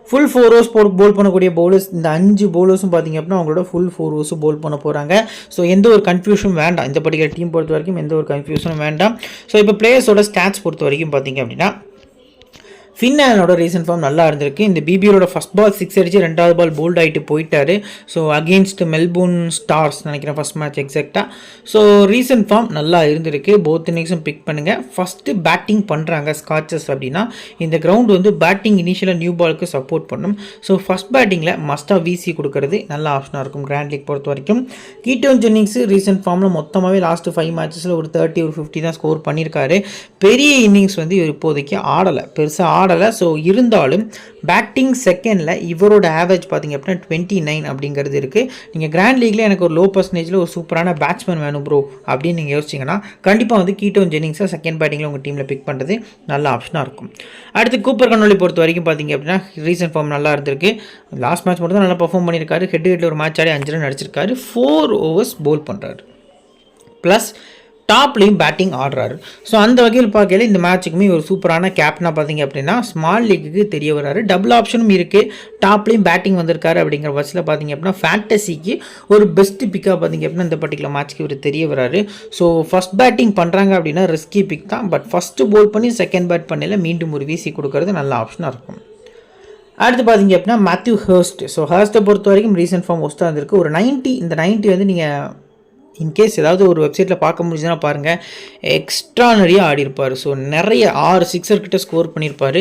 ஃபுல் 4 ஓவர்ஸ் போல் பண்ணக்கூடிய பவுலர்ஸ் இந்த 5 பவுலர்ஸும் பார்த்திங்க அப்படின்னா அவங்களோட ஃபுல் 4 ஓவர்ஸும் போல் பண்ண போகிறாங்க. ஸோ எந்த ஒரு கன்ஃபியூஷனும் வேண்டாம், இந்த பர்டிகுலர் டீம் பொறுத்த வரைக்கும் எந்த ஒரு கன்ஃபியூஷனும் வேண்டாம். ஸோ இப்போ பிளேயர்ஸோட ஸ்டாட்ஸ் பொறுத்த வரைக்கும் பார்த்திங்க அப்படின்னா ஃபின் ஆலனோட ரீசன்ட் ஃபார்ம் நல்லா இருந்திருக்கு. இந்த பிபியோட ஃபஸ்ட் பால் 6 அடிச்சு 2வது பால் போல்ட் ஆகிட்டு போயிட்டாரு. ஸோ அகெயின்ஸ்ட் மெல்போர்ன் ஸ்டார்ஸ் நினைக்கிறேன் ஃபஸ்ட் மேட்ச் எக்ஸாக்டாக. ஸோ ரீசன்ட் ஃபார்ம் நல்லா இருந்திருக்கு. போத் இன்னிங்ஸும் பிக் பண்ணுங்கள். ஃபஸ்ட்டு பேட்டிங் பண்ணுறாங்க ஸ்காட்சஸ் அப்படின்னா இந்த கிரவுண்ட் வந்து பேட்டிங் இனிஷியலாக நியூ பாலுக்கு சப்போர்ட் பண்ணும். ஸோ ஃபஸ்ட் பேட்டிங்கில் மஸ்டாக விசி கொடுக்கறது நல்ல ஆப்ஷனாக இருக்கும் கிராண்ட் லீக் பொறுத்த வரைக்கும். கீட்டோன் ஜென்னிங்ஸ் ரீசன்ட் ஃபார்மில் மொத்தமாகவே லாஸ்ட்டு 5 மேட்சஸில் ஒரு 30 ஒரு 50 தான் ஸ்கோர் பண்ணியிருக்காரு. பெரிய இன்னிங்ஸ் வந்து இப்போதைக்கு ஆடலை, பெருசாக ஆடலை. ஸோ இருந்தாலும் பேட்டிங் செகண்டில் இவரோட ஆவரேஜ் பார்த்திங்க அப்படின்னா 29 அப்படிங்கிறது இருக்குது. நீங்கள் கிராண்ட் லீக்ல எனக்கு ஒரு லோ பர்சன்டேஜில் ஒரு சூப்பரான பேட்ஸ்மேன் வேணும் ப்ரோ அப்படின்னு நீங்கள் யோசிச்சிங்கன்னா கண்டிப்பாக வந்து கீட்டோன் ஜென்னிங்ஸை செகண்ட் பேட்டிங்கில் உங்கள் டீமில் பிக் பண்ணுறது நல்ல ஆப்ஷனாக இருக்கும். அடுத்து கூப்பர் கனோலி பொறுத்த வரைக்கும் பார்த்திங்க அப்படின்னா ரீசன்ட் ஃபார்ம் நல்லா இருந்திருக்கு. லாஸ்ட் மேட்ச் மட்டும் தான் நல்லா பர்ஃபார்ம் பண்ணியிருக்காரு. ஹெட்டில் ஒரு மேட்ச் ஆடி 5 ரன் அடிச்சிருக்காரு. 4 ஓவர்ஸ் போல் பண்ணுறாரு. ப்ளஸ் டாப்லேயும் பேட்டிங் ஆடுறாரு. ஸோ அந்த வகையில் பார்க்கல இந்த மேட்சுக்குமே ஒரு சூப்பரான கேப்டனாக பார்த்திங்க அப்படின்னா ஸ்மால் லீக்குக்கு தெரிய வராரு. டபுள் ஆப்ஷனும் இருக்குது, டாப்லேயும் பேட்டிங் வந்திருக்காரு. அப்படிங்கிற பட்சத்தில் பார்த்திங்க அப்படின்னா ஃபேண்டசிக்கு ஒரு பெஸ்ட் பிக்காக பார்த்திங்க அப்படின்னா இந்த பர்டிகுலர் மேட்ச்க்கு இவர் தெரிய வராரு. ஸோ ஃபஸ்ட் பேட்டிங் பண்ணுறாங்க அப்படின்னா ரிஸ்கி பிக் தான். பட் ஃபஸ்ட்டு போல் பண்ணி செகண்ட் பேட் பண்ணல மீண்டும் ஒரு வீசி கொடுக்கறது நல்ல ஆப்ஷனாக இருக்கும். அடுத்து பார்த்திங்க அப்படின்னா மேத்யூ ஹர்ஸ்ட். ஸோ ஹர்ஸ்ட்டை பொறுத்த வரைக்கும் ரீசன்ட் ஃபார்ம் ஒஸ்ட்டாக இருந்திருக்கு. ஒரு 90, இந்த 90 வந்து நீங்கள் இன்கேஸ் ஏதாவது ஒரு வெப்சைட்டில் பார்க்க முடிஞ்சுன்னா பாருங்கள், எக்ஸ்ட்ரானரியாக ஆடி இருப்பார். ஸோ நிறைய 6 சிக்ஸர் கிட்ட ஸ்கோர் பண்ணியிருப்பார்.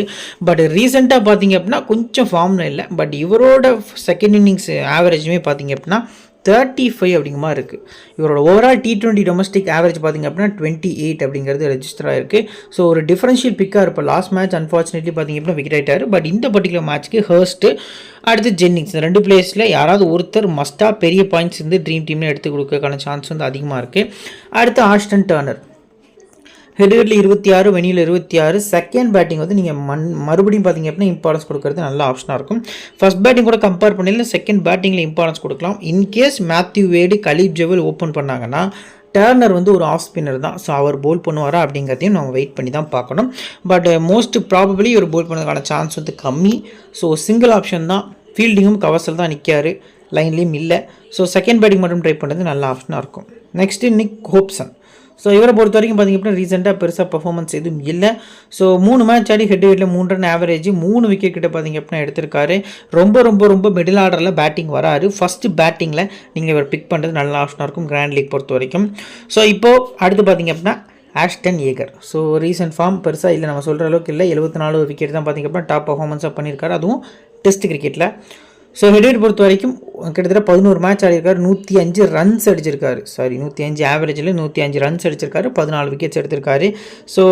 பட் ரீசெண்டாக பார்த்திங்க அப்படின்னா கொஞ்சம் ஃபார்மில் இல்லை. பட் இவரோட செகண்ட் இன்னிங்ஸ் ஆவரேஜுமே பார்த்திங்க அப்படின்னா 35 அப்படிங்கிற மாதிரி இருக்குது. இவரோட ஓவரால் T20 டொமஸ்டிக் ஆவரேஜ் பார்த்திங்க அப்படின்னா 28 அப்படிங்கிறது ரெஜிஸ்டர் ஆகிருக்கு. ஸோ ஒரு டிஃபரன்ஷியல் பிக்காக இருப்போம். லாஸ்ட் மேட்ச் அன்ஃபார்ச்சுனேட்லி பார்த்திங்க அப்படின்னா விக்கெட் ஆகிட்டார். பட் இந்த பர்டிகுலர் மேட்ச்க்கு ஹர்ஸ்ட்டு அடுத்து ஜென்னிங்ஸ் இந்த 2 பிளேயர்ஸில் யாராவது ஒருத்தர் மஸ்ட்டாக பெரிய பாயிண்ட்ஸ் வந்து ட்ரீம் டீமில் எடுத்து கொடுக்கறதுக்கான சான்ஸ் வந்து அதிகமாக இருக்குது. அடுத்து ஆஸ்டன் டர்னர் ஹெட்ஹெட்டில் 26, வெனியில் 26. செகண்ட் பேட்டிங் வந்து நீங்கள் மறுபடியும் பார்த்தீங்க அப்படின்னா இம்பார்ட்டன்ஸ் கொடுக்கறது நல்ல ஆப்ஷனாக இருக்கும். ஃபர்ஸ்ட் பேட்டிங் கூட கம்பேர் பண்ணல செகண்ட் பேட்டிங்கில் இம்பார்ட்டன்ஸ் கொடுக்கலாம். இன்கேஸ் மேத்யூ வேடு, கலீப் ஜெவல் ஓப்பன் பண்ணாங்கன்னா டர்னர் வந்து ஒரு ஆஃப் ஸ்பின்னர் தான். ஸோ அவர் போல் பண்ணுவாரா அப்படிங்கிறதையும் நம்ம வெயிட் பண்ணி தான் பார்க்கணும். பட் மோஸ்ட் ப்ராபபிளி ஒரு போல் பண்ணதுக்கான சான்ஸ் வந்து கம்மி. ஸோ சிங்கிள் ஆப்ஷன் தான். ஃபீல்டிங்கும் கவர்ஸில் தான் நிற்காரு, லைன்லேயும் இல்லை. ஸோ செகண்ட் பேட்டிங் மட்டும் ட்ரை பண்ணுறது நல்ல ஆப்ஷனாக இருக்கும். நெக்ஸ்ட்டு நிக் ஹோப்சன். ஸோ இவரை பொறுத்த வரைக்கும் பார்த்திங்க அப்படின்னா ரீசெண்டாக பெருசாக பர்ஃபார்மன்ஸ் எதுவும் இல்லை. ஸோ 3 மேட்ச் ஆடி ஹெட் ஹெட்டில் 3 ரன் ஆவரேஜ், 3 விக்கெட் கிட்ட பார்த்திங்க அப்படின்னா எடுத்திருக்காரு. ரொம்ப மிடில் ஆர்டரில் பேட்டிங் வராரு. ஃபஸ்ட்டு பேட்டிங்கில் நீங்கள் இவர் பிக் பண்ணுறது நல்ல ஆப்ஷனாக இருக்கும் கிராண்ட் லீக் பொறுத்த வரைக்கும். ஸோ இப்போது அடுத்து பார்த்திங்க அப்படின்னா ஆஸ்டன் ஏகர். ஸோ ரீசெண்ட் ஃபார்ம் பெருசாக இல்லை, நம்ம சொல்கிற அளவுக்கு இல்லை. 74 விக்கெட் தான் பார்த்திங்க அப்படின்னா டாப் பர்ஃபார்மன்ஸாக பண்ணியிருக்காரு, அதுவும் டெஸ்ட் கிரிக்கெட்டில். ஸோ ஹெட்ஹெட் பொறுத்த வரைக்கும் கிட்டத்தட்ட 11 மேட்ச் ஆடிருக்காரு, 105 ரன்ஸ் அடிச்சிருக்காரு. 105 ஆவரேஜில் 105 ரன்ஸ் அடிச்சிருக்காரு, 14 விக்கெட்ஸ் எடுத்திருக்காரு. ஸோ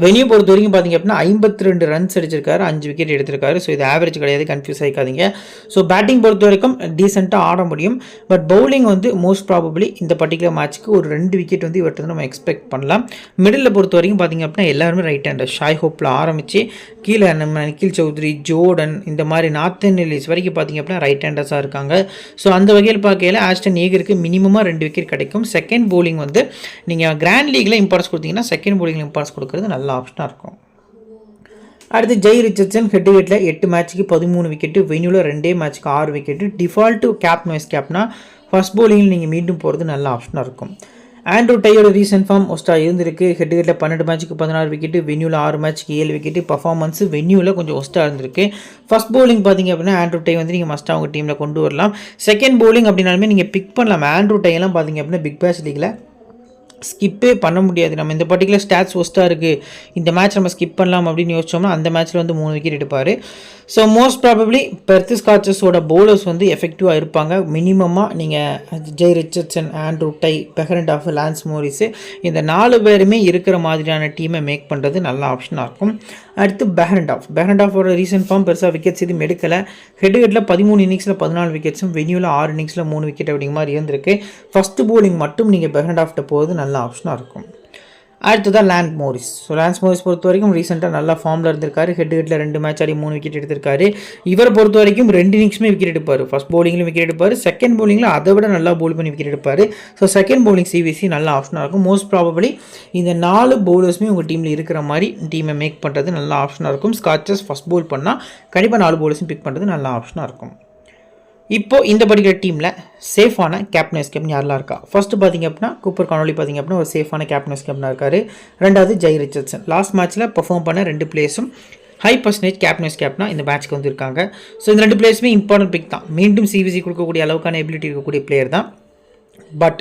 வெனியூ பொறுத்த வரைக்கும் பார்த்திங்க அப்படின்னா 52 ரன்ஸ் அடிச்சிருக்காரு, 5 விக்கெட் எடுத்திருக்காரு. ஸோ இது ஆவரேஜ் கிடையாது, கன்ஃபியூஸ் ஆகிக்காதீங்க. ஸோ பேட்டிங் பொறுத்த வரைக்கும் டீசெண்டாக ஆட முடியும். பட் பவுலிங் வந்து மோஸ்ட் ப்ராபபிளி இந்த பர்டிகுலர் மேட்ச்சுக்கு ஒரு 2 விக்கெட் வந்து இவர்கிட்ட வந்து நம்ம எக்ஸ்பெக்ட் பண்ணலாம். மிடில் பொறுத்த வரைக்கும் பார்த்திங்க அப்படின்னா எல்லாருமே ரைட் ஹேண்டர். ஷாய் ஹோப்பில் ஆரம்பித்து கீழே நம்ம நிக்கில் சௌத்ரி, ஜோர்டன், இந்த மாதிரி நார்த்தன் எல்லிஸ் வரைக்கும் பார்த்திங்க அப்படின்னா ரைட் ஹேண்டர்ஸாக இருக்காங்க. ஸோ அந்த வகையில் பார்க்கையில் ஆஸ்டன் ஏகருக்கு மினிமமாக 2 விக்கெட் கிடைக்கும். செகண்ட் பவுலிங் வந்து நீங்கள் கிராண்ட் லீக்கில் இம்பார்ட்டன்ஸ் கொடுத்தீங்கன்னா செகண்ட் பவுலிங்கில் இம்பார்ட்டன்ஸ் கொடுக்குறது நல்ல ஆப்ஷனாக இருக்கும். அடுத்து ஜெய் ரிச்சர்ட்சன் ஹெட்ஹெட்டில் 8 மேட்ச்சுக்கு 13 விக்கெட்டு, வெனியூவில் 2 மேட்ச்சுக்கு 6 விக்கெட்டு. டிஃபால்ட்டு கேப் வைஸ் கேப்னா ஃபர்ஸ்ட் பவுலிங்கில் நீங்கள் மீண்டும் போகிறது நல்ல ஆப்ஷனாக இருக்கும். ஆண்ட்ரூ டையோட ரீசெண்ட் ஃபார்ம் ஒஸ்ட்டாக இருந்திருக்கு. ஹெட்ஹெட்டில் 12 மேட்ச்சுக்கு 16 விக்கெட்டு, வெனியூவில் 6 மேட்ச்சுக்கு 7 விக்கெட்டு. பர்ஃபார்மன்ஸு வெனியூவில் கொஞ்சம் ஒஸ்ட்டாக இருந்திருக்கு. ஃபர்ஸ்ட் பவுலிங் பார்த்திங்க அப்படின்னா ஆண்ட்ரூ டை வந்து நீங்கள் மஸ்ட்டாக உங்கள் டீமில் கொண்டு வரலாம். செகண்ட் பவுலிங் அப்படின்னாலுமே நீங்கள் பிக் பண்ணலாம். ஆண்ட்ரூ டையெல்லாம் பார்த்திங்க அப்படின்னா பிக் பேஷ் லீக்கில் ஸ்கிப்பே பண்ண முடியாது. நம்ம இந்த பர்டிகுலர் ஸ்டாட்ஸ் ஒஸ்ட்டாக இருக்குது, இந்த மேட்ச் நம்ம ஸ்கிப் பண்ணலாம் அப்படின்னு யோசிச்சோம்னா அந்த மேட்ச்சில் வந்து 3 விக்கெட் எடுப்பார். ஸோ மோஸ்ட் ப்ராபப்ளி பெர்த் ஸ்காட்சஸோட பவுலர்ஸ் வந்து எஃபெக்டிவாக இருப்பாங்க. மினிமமாக நீங்கள் Jhye Richardson, Andrew Tye, Behrendorff, Lance Morris இந்த 4 பேருமே இருக்கிற மாதிரியான டீமை மேக் பண்ணுறது நல்ல ஆப்ஷனாக இருக்கும். அடுத்து பெஹரண்டாஃபோட ரீசெண்ட் ஃபார்ம் பெருசாக விக்கெட்ஸ் எதுவும் எடுக்கலை. ஹெட்ஹெட்டில் 13 இன்னிங்ஸில் 14 விக்கெட்ஸும், வெனியூவில் 6 இன்னிங்ஸில் 3 விக்கெட் அப்படிங்கிற மாதிரி இருந்திருக்கு. ஃபஸ்ட்டு பவுலிங் மட்டும் நீங்கள் பெஹரண்டாஃப்ட்ட போகிறது நல்ல ஆப்ஷனாக இருக்கும். அடுத்ததான் Lance Morris. So Lance Morris பொறுத்த வரைக்கும் ரீசெண்டாக நல்லா ஃபார்மில் இருந்திருக்காரு. ஹெட்ஹெட்டில் 2 மேட்ச் ஆடி 3 விக்கெட் எடுத்திருக்காரு. இவரை பொறுத்த வரைக்கும் 2 இன்னிங்ஸுமே விக்கெட் எடுப்பார். ஃபஸ்ட் பவுலிங்கில் விக்கெட் எடுப்பார், செகண்ட் பவுலிங்கில் அதை விட நல்லா பவுல் பண்ணி விக்கெட் எடுப்பார். ஸோ செகண்ட் பவுலிங் சிவிசி நல்ல ஆப்ஷனாக இருக்கும். மோஸ்ட் ப்ராபபிளி இந்த 4 பவுலர்ஸுமே உங்கள் டீமில் இருக்கிற மாதிரி டீமை மேக் பண்ணுறது நல்ல ஆப்ஷனாக இருக்கும். ஸ்காட்சஸ் ஃபஸ்ட் பவுல் பண்ணால் கண்டிப்பாக 4 பவுலர்ஸும் பிக் பண்ணுறது நல்ல ஆப்ஷனாக இருக்கும். இப்போது இந்த பர்டிகுலர் டீமில் சேஃபான கேப்டன் வைஸ் கேப்டன் யாரெல்லாம் இருக்கா? ஃபஸ்ட்டு பார்த்திங்க அப்படின்னா கூப்பர் கானோலி பார்த்திங்க அப்படின்னா ஒரு சேஃபான கேப்டன் வைஸ் கேப்டனாக இருக்கார். ரெண்டாவது ஜெய் ரிச்சர்ட்சன் லாஸ்ட் மேட்ச்சில் பர்ஃபார்ம் பண்ண 2 பிளேயர்ஸும் ஹை பர்சன்டேஜ் கேப்டன் வைஸ் கேப்டனாக இந்த மேட்ச்க்கு வந்துருக்காங்க. ஸோ இந்த 2 பிளேயர்ஸுமே இம்பார்ட்டன்ட் பிக் தான். மீண்டும் சிவிசி கொடுக்கக்கூடிய அளவுக்கான எபிலிட்டி இருக்கக்கூடிய பிளேயர் தான். பட்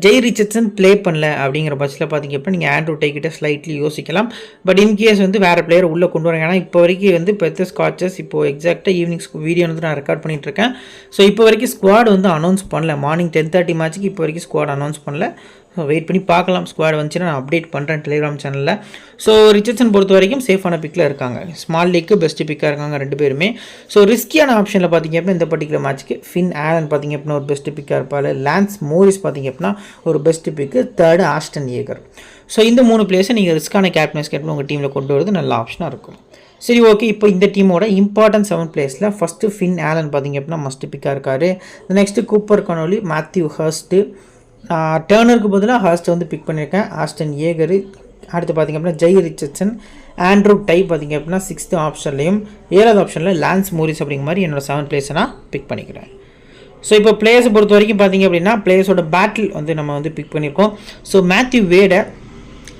ஜெய் ரிச்சர்ட்சன் ப்ளே பண்ணல அப்படிங்கிற பட்சத்தில் பார்த்திங்க அப்படின்னா நீங்கள் ஆண்ட்ரூ டை கிட்ட ஸ்லைட்லி யோசிக்கலாம். பட் இன்கேஸ் வந்து வேறு பிளேயர் உள்ளே கொண்டு வராங்க. ஏன்னா இப்போ வரைக்கும் வந்து பெர்த் ஸ்காட்சஸ் இப்போது எக்ஸாக்டாக ஈவினிங் வீடியோ வந்து நான் ரெக்கார்ட் பண்ணிகிட்ருக்கேன். ஸோ இப்போ வரைக்கும் ஸ்குவாட் வந்து அனௌன்ஸ் பண்ணல. மார்னிங் 10:30 மேட்ச்சுக்கு இப்போ வரைக்கும் ஸ்குவாட் அனௌன்ஸ் பண்ணல. ஸோ வெயிட் பண்ணி பார்க்கலாம். ஸ்குவாட் வந்துச்சுன்னா நான் அப்டேட் பண்ணுறேன் டெலிகிராம் சேனலில். ஸோ ரிச்சர்ட்சன் பொறுத்த வரைக்கும் சேஃபான பிக்கில் இருக்காங்க. ஸ்மால் லீக்கு பெஸ்ட் பிக்காக இருக்காங்க 2 பேருமே. ஸோ ரிஸ்கியான ஆப்ஷனில் பார்த்திங்க அப்படின்னா இந்த பர்டிகுலர் மேட்ச்சுக்கு ஃபின் ஆலன் பார்த்திங்க அப்படின்னா ஒரு பெஸ்ட் பிக்காக இருப்பார். லான்ஸ் மோரிஸ் பார்த்திங்க அப்படின்னா ஒரு பெஸ்ட் பிக்கு. Third Aston ஏகர். ஸோ இந்த 3 பிளேயர்ஸை நீங்கள் ரிஸ்க்கான கேப்டன்ஸ் கேப்டன் உங்கள் டீமில் கொண்டு வரது நல்ல ஆப்ஷனாக இருக்கும். சரி, ஓகே. இப்போ இந்த டீமோட இம்பார்ட்டன்ட் 7 பிளேயர்ஸில் ஃபஸ்ட்டு ஃபின் ஆலன் பார்த்திங்க அப்படின்னா மஸ்ட் பிக்காக இருக்கார். நெக்ஸ்ட்டு கூப்பர் கனோலி, மேத்யூ ஹர்ஸ்ட்டு, டர்னருக்கு பதிலாக ஹர்ஸ்ட்டை வந்து பிக் பண்ணியிருக்கேன். ஆஸ்டன் ஏகரு. அடுத்து பார்த்திங்க அப்படின்னா ஜெய் ரிச்சர்ட்சன், ஆண்ட்ரூ டை பார்த்திங்க அப்படின்னா 6th ஆப்ஷன்லையும், 7th ஆப்ஷனில் லான்ஸ் மோரிஸ் அப்படிங்கிற மாதிரி என்னோடய 7 பிளேயர்ஸை நான் பிக் பண்ணிக்கிறேன். ஸோ இப்போ பிளேயர்ஸை பொறுத்த வரைக்கும் பார்த்திங்க அப்படின்னா பிளேயர்ஸோட பேட்டில் வந்து நம்ம வந்து பிக் பண்ணியிருக்கோம். ஸோ மேத்யூ வேடை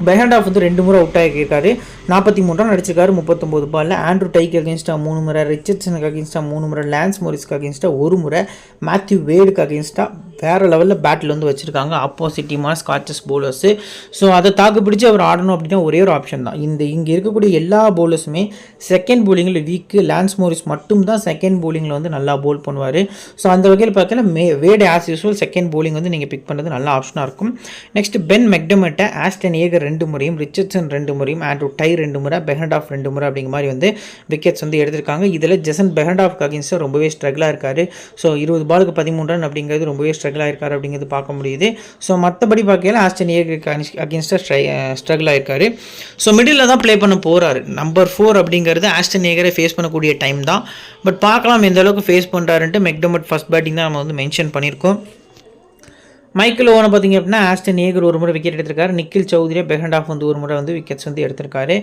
பெஹரண்டாஃப் வந்து 2 முறை அவுட் ஆகியிருக்காரு. 43 ரன் அடிச்சிருக்காரு 39 பாலில். ஆண்ட்ரூ டைக்கு அகேன்ஸ்டாக 3 முறை, ரிச்சர்ட்சனுக்கு அகேன்ஸ்டாக 3 முறை, லான்ஸ் மோரிஸ்க்கு அகேன்ஸ்டாக 1 முறை, மேத்யூ வேடுக்கு அகேன்ஸ்டாக வேறு லெவலில் பேட்டில் வந்து வச்சுருக்காங்க ஆப்போசிட் டீமான ஸ்காட்சஸ் பவுலர்ஸு. ஸோ அதை தாக்கு பிடிச்சி அவர் ஆடணும் அப்படின்னா ஒரே ஒரு ஆப்ஷன் தான். இங்கே இருக்கக்கூடிய எல்லா பவுலர்ஸுமே செகண்ட் பவுலிங்கில் வீக்கு. லான்ஸ் மோரிஸ் மட்டும் தான் செகண்ட் பவுலிங்கில் வந்து நல்லா பவுல் பண்ணுவார். ஸோ அந்த வகையில் பார்த்தீங்கன்னா Wade as usual second bowling வந்து நீங்கள் பிக் பண்ணுறது நல்ல ஆப்ஷனாக இருக்கும். நெக்ஸ்ட் பென் மெக்டமட்டை ஆஸ்டன் ஏகர் 2 முறையும், ரிச்சர்ட்சன் 2 முறையும், ஆண்ட்ரூ டை 2 முறை, பெஹர்டாஃப் 2 முறை அப்படிங்கிற மாதிரி வந்து விக்கெட்ஸ் வந்து எடுத்திருக்காங்க. இதில் ஜெசன் பெஹர்டாஃப்க்கு அகேன்ஸ்டாக ரொம்பவே ஸ்ட்ரகிளாக இருக்கார். ஸோ 20 பாலுக்கு 13 ரன் அப்படிங்கிறது ரொம்பவே ஸ்ட்ரகிள் ஆகிருக்காரு அப்படிங்கிறது பார்க்க முடியுது. ஸோ மற்றபடி பார்க்கல ஆஸ்டன் ஏகருக்கு அகேன்ஸ்டாக ஸ்ட்ரகிள் ஆகிருக்காரு. ஸோ மிடில் தான் ப்ளே பண்ண போகிறாரு. நம்பர் 4 அப்படிங்கிறது ஆஸ்டன் ஏகரை ஃபேஸ் பண்ணக்கூடிய டைம் தான். பட் பார்க்கலாம் எந்த அளவுக்கு ஃபேஸ் பண்ணுறாருன்ட்டு. மெக்டமட் ஃபர்ஸ்ட் பேட்டிங் தான் நம்ம வந்து மென்ஷன் பண்ணியிருக்கோம். மைக்கேல் ஓவனை பார்த்திங்க அப்படின்னா ஆஸ்டன் ஏகர் 1 முறை விக்கெட் எடுத்திருக்காரு. நிக்கில் சௌத்ரி, பெஹர்டாஃப் வந்து 1 முறை வந்து விக்கெட்ஸ் வந்து எடுத்திருக்காரு.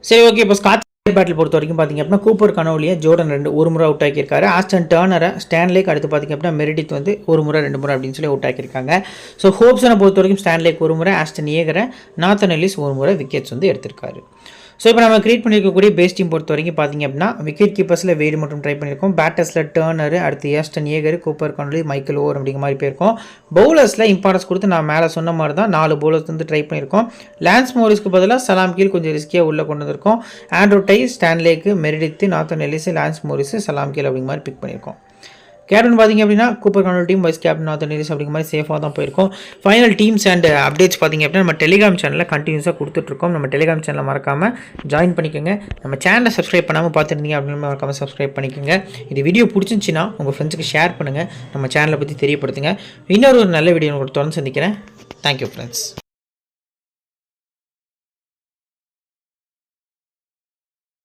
சரி, ஓகே. இப்போ ஸ்காட்ச் பேட்டில் பொறுத்த வரைக்கும் பார்த்திங்க அப்படின்னா கூப்பர் கனோலியா ஜோர்டன் 1 முறை அவுட் ஆக்கியிருக்காரு. ஆஸ்டன் டர்னரை ஸ்டான்லேக் அடுத்து பார்த்திங்க அப்படின்னா மெரிடித் வந்து 1 முறை 2 முறை அப்படின்னு சொல்லி அவுட் ஆக்கியிருக்காங்க. ஸோ ஹோப்ஸனை பொறுத்த வரைக்கும் ஸ்டான்லேக் 1 முறை, ஆஸ்டன் ஏகரை, நாத்தன் எல்லிஸ் 1 முறை விக்கெட்ஸ் வந்து எடுத்திருக்காரு. ஸோ இப்போ நம்ம கிரியேட் பண்ணியிருக்கக்கூடிய பேஸ் டீம் பொறுத்த வரைக்கும் பார்த்திங்க அப்படின்னா விக்கெட் கீப்பர்ஸில் வேடு மட்டும் ட்ரை பண்ணியிருக்கோம். பேட்டர்ஸில் டர்னர், அடுத்து Ashton Agar, Cooper Connolly, Michael ஓவர் அப்படிங்கிற மாதிரி போயிருக்கோம். பவுலர்ஸில் இம்பார்ட்டன்ஸ் கொடுத்து நான் மேலே சொன்ன மாதிரி தான் 4 பவுலர்ஸ் வந்து ட்ரை பண்ணியிருக்கோம். லான்ஸ் மோரிஸ்க்கு பதிலாக சலாம் கீல் கொஞ்சம் ரிஸ்கியாக உள்ளே கொண்டு வந்திருக்கோம். Andrew Tye, Stanlake, Meredith, Nathan Ellis, Lance Morris, Salamkheil அப்படிங்கிற மாதிரி பிக் பண்ணியிருக்கோம். கேப்டன் பார்த்திங்க அப்படின்னா Cooper Connolly team, vice captain Nathan Ellis அப்படிங்கிற மாதிரி சேஃபாக தான் போயிருக்கும். ஃபைனல் டீம்ஸ் அண்ட் அப்டேட்ஸ் பார்த்திங்க அப்படின்னா நம்ம டெலிகிராம் சேனலில் கண்டினியூஸாக கொடுத்துட்ருக்கோம். நம்ம டெலிகிராம் சேனலை மறக்காமல் ஜாயின் பண்ணிக்கோங்க. நம்ம சேனலை சப்ஸ்கிரைப் பண்ணாமல் பார்த்துருந்தீங்க அப்படின்னு மறக்காமல் சப்ஸ்கிரைப் பண்ணிக்கோங்க. இது வீடியோ பிடிச்சிருந்துச்சின்னா உங்கள் ஃப்ரெண்ட்ஸுக்கு ஷேர் பண்ணுங்கள். நம்ம சேனலை பற்றி தெரியப்படுத்துங்க. இன்னொரு நல்ல வீடியோ உங்களுக்கு தொடர்ந்து சந்திக்கிறேன். Thank you friends.